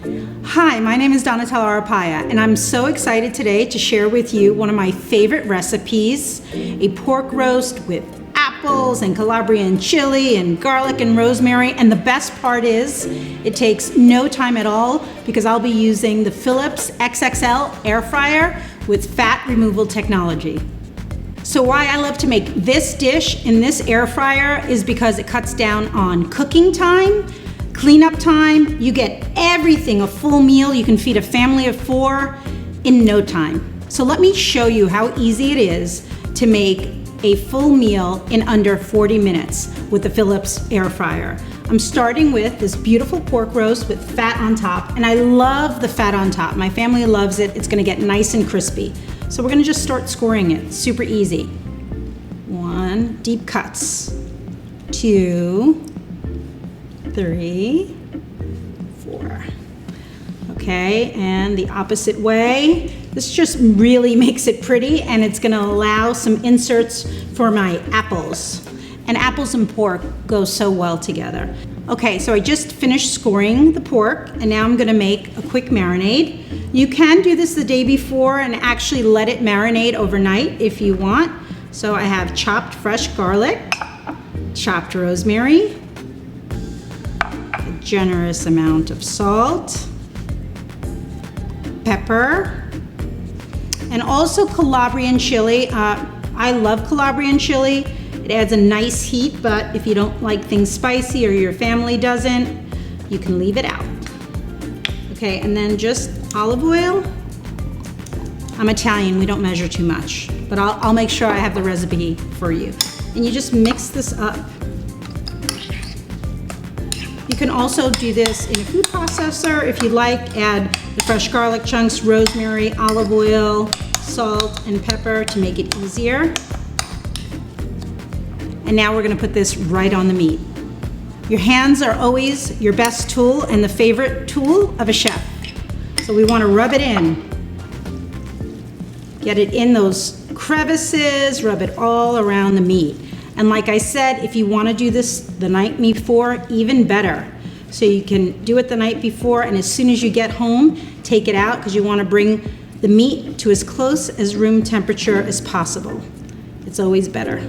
Hi, my name is Donatella Arpaia, and I'm so excited today to share with you one of my favorite recipes, a pork roast with apples and Calabrian chili and garlic and rosemary. And the best part is it takes no time at all because I'll be using the Philips XXL air fryer with fat removal technology. So why I love to make this dish in this air fryer is because it cuts down on cooking time, cleanup time. You get everything, a full meal. You can feed a family of 4 in no time. So let me show you how easy it is to make a full meal in under 40 minutes with the Philips air fryer. I'm starting with this beautiful pork roast with fat on top, and I love the fat on top. My family loves it. It's gonna get nice and crispy. So we're gonna just start scoring it. Super easy. 1, deep cuts. 2, 3, 4. Okay, and the opposite way. This just really makes it pretty, and it's gonna allow some inserts for my apples. And apples and pork go so well together. Okay, so I just finished scoring the pork, and now I'm gonna make a quick marinade. You can do this the day before and actually let it marinate overnight if you want. So I have chopped fresh garlic, chopped rosemary, a generous amount of salt, pepper, and also Calabrian chili. I love Calabrian chili. It adds a nice heat, but if you don't like things spicy or your family doesn't, you can leave it out. Okay, and then just olive oil. I'm Italian, we don't measure too much, but I'll make sure I have the recipe for you. And you just mix this up. You can also do this in a food processor if you like. Add the fresh garlic chunks, rosemary, olive oil, salt, and pepper to make it easier. And now we're gonna put this right on the meat. Your hands are always your best tool and the favorite tool of a chef. So we wanna rub it in. Get it in those crevices, rub it all around the meat. And like I said, if you wanna do this the night before, even better. So you can do it the night before, and as soon as you get home, take it out because you wanna bring the meat to as close as room temperature as possible. It's always better.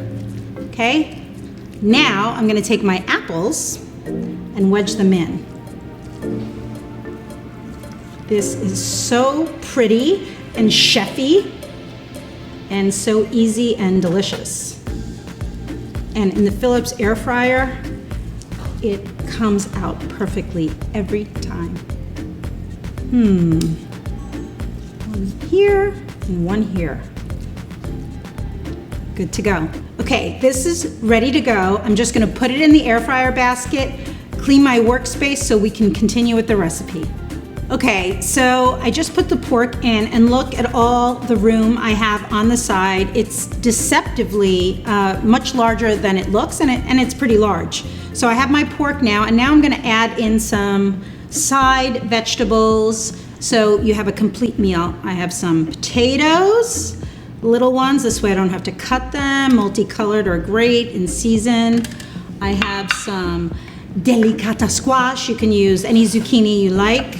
Okay? Now I'm gonna take my apples and wedge them in. This is so pretty and chefy and so easy and delicious. And in the Philips air fryer, it comes out perfectly every time. One here and one here. Good to go. Okay, this is ready to go. I'm just gonna put it in the air fryer basket, clean my workspace so we can continue with the recipe. Okay, so I just put the pork in, and look at all the room I have on the side. It's deceptively much larger than it looks, and it's pretty large. So I have my pork now, and now I'm gonna add in some side vegetables so you have a complete meal. I have some potatoes, little ones, this way I don't have to cut them, multicolored or great in season. I have some delicata squash. You can use any zucchini you like.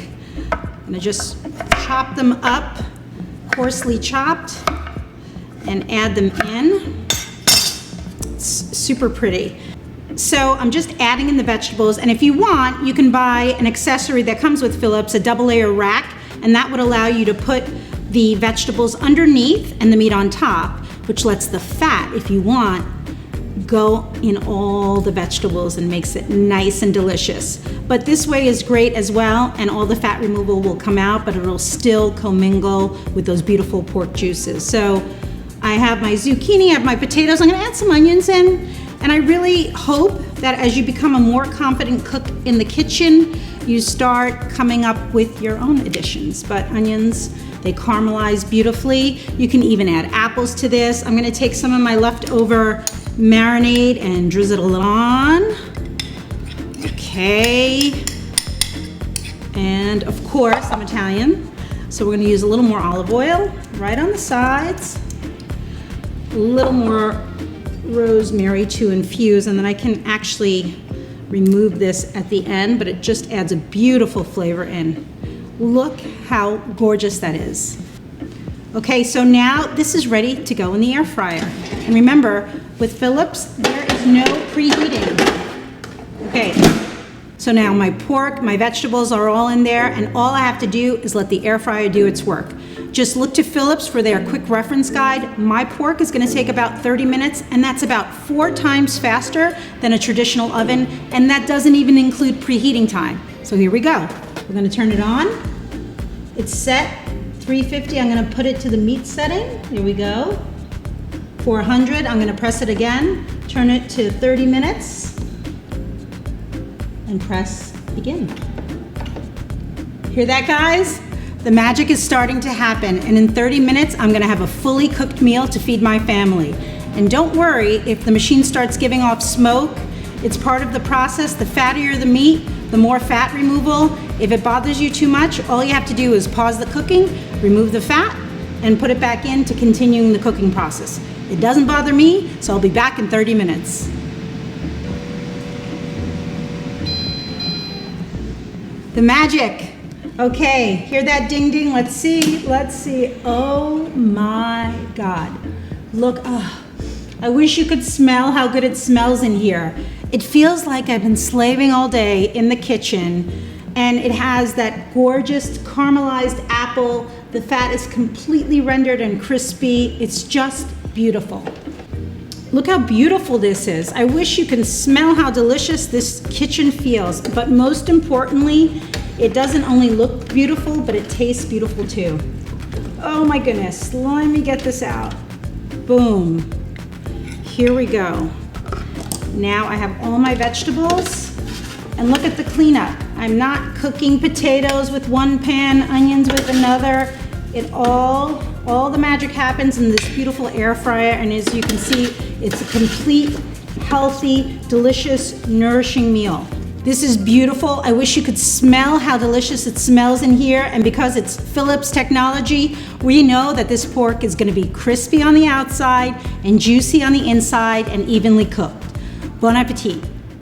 I'm gonna just chop them up, coarsely chopped, and add them in. It's super pretty. So I'm just adding in the vegetables, and if you want, you can buy an accessory that comes with Philips, a double layer rack, and that would allow you to put the vegetables underneath and the meat on top, which lets the fat, if you want, go in all the vegetables and makes it nice and delicious. But this way is great as well, and all the fat removal will come out, but it'll still commingle with those beautiful pork juices. So I have my zucchini, I have my potatoes, I'm gonna add some onions in, and I really hope that as you become a more confident cook in the kitchen, you start coming up with your own additions. But onions, they caramelize beautifully. You can even add apples to this. I'm gonna take some of my leftover marinade and drizzle it on. Okay. And of course, I'm Italian, so we're gonna use a little more olive oil right on the sides, a little more rosemary to infuse, and then I can actually remove this at the end, but it just adds a beautiful flavor in. Look how gorgeous that is. Okay, so now this is ready to go in the air fryer. And remember, with Phillips, there is no preheating. Okay, so now my pork, my vegetables are all in there, and all I have to do is let the air fryer do its work. Just look to Phillips for their quick reference guide. My pork is going to take about 30 minutes, and that's about 4 times faster than a traditional oven, and that doesn't even include preheating time. So here we go. We're going to turn it on. It's set 350. I'm going to put it to the meat setting. Here we go. 400. I'm going to press it again. Turn it to 30 minutes, and press begin. Hear that, guys? The magic is starting to happen, and in 30 minutes, I'm gonna have a fully cooked meal to feed my family. And don't worry if the machine starts giving off smoke. It's part of the process. The fattier the meat, the more fat removal. If it bothers you too much, all you have to do is pause the cooking, remove the fat, and put it back in to continuing the cooking process. It doesn't bother me, so I'll be back in 30 minutes. The magic. Okay, hear that ding ding? Let's see. Oh my God. Look, I wish you could smell how good it smells in here. It feels like I've been slaving all day in the kitchen, and it has that gorgeous caramelized apple. The fat is completely rendered and crispy. It's just beautiful. Look how beautiful this is. I wish you can smell how delicious this kitchen feels, but most importantly, it doesn't only look beautiful, but it tastes beautiful too. Oh my goodness, let me get this out. Boom. Here we go. Now I have all my vegetables, and look at the cleanup. I'm not cooking potatoes with one pan, onions with another. All the magic happens in this beautiful air fryer, and as you can see, it's a complete, healthy, delicious, nourishing meal. This is beautiful. I wish you could smell how delicious it smells in here, and because it's Phillips technology, we know that this pork is going to be crispy on the outside and juicy on the inside and evenly cooked. Bon appetit.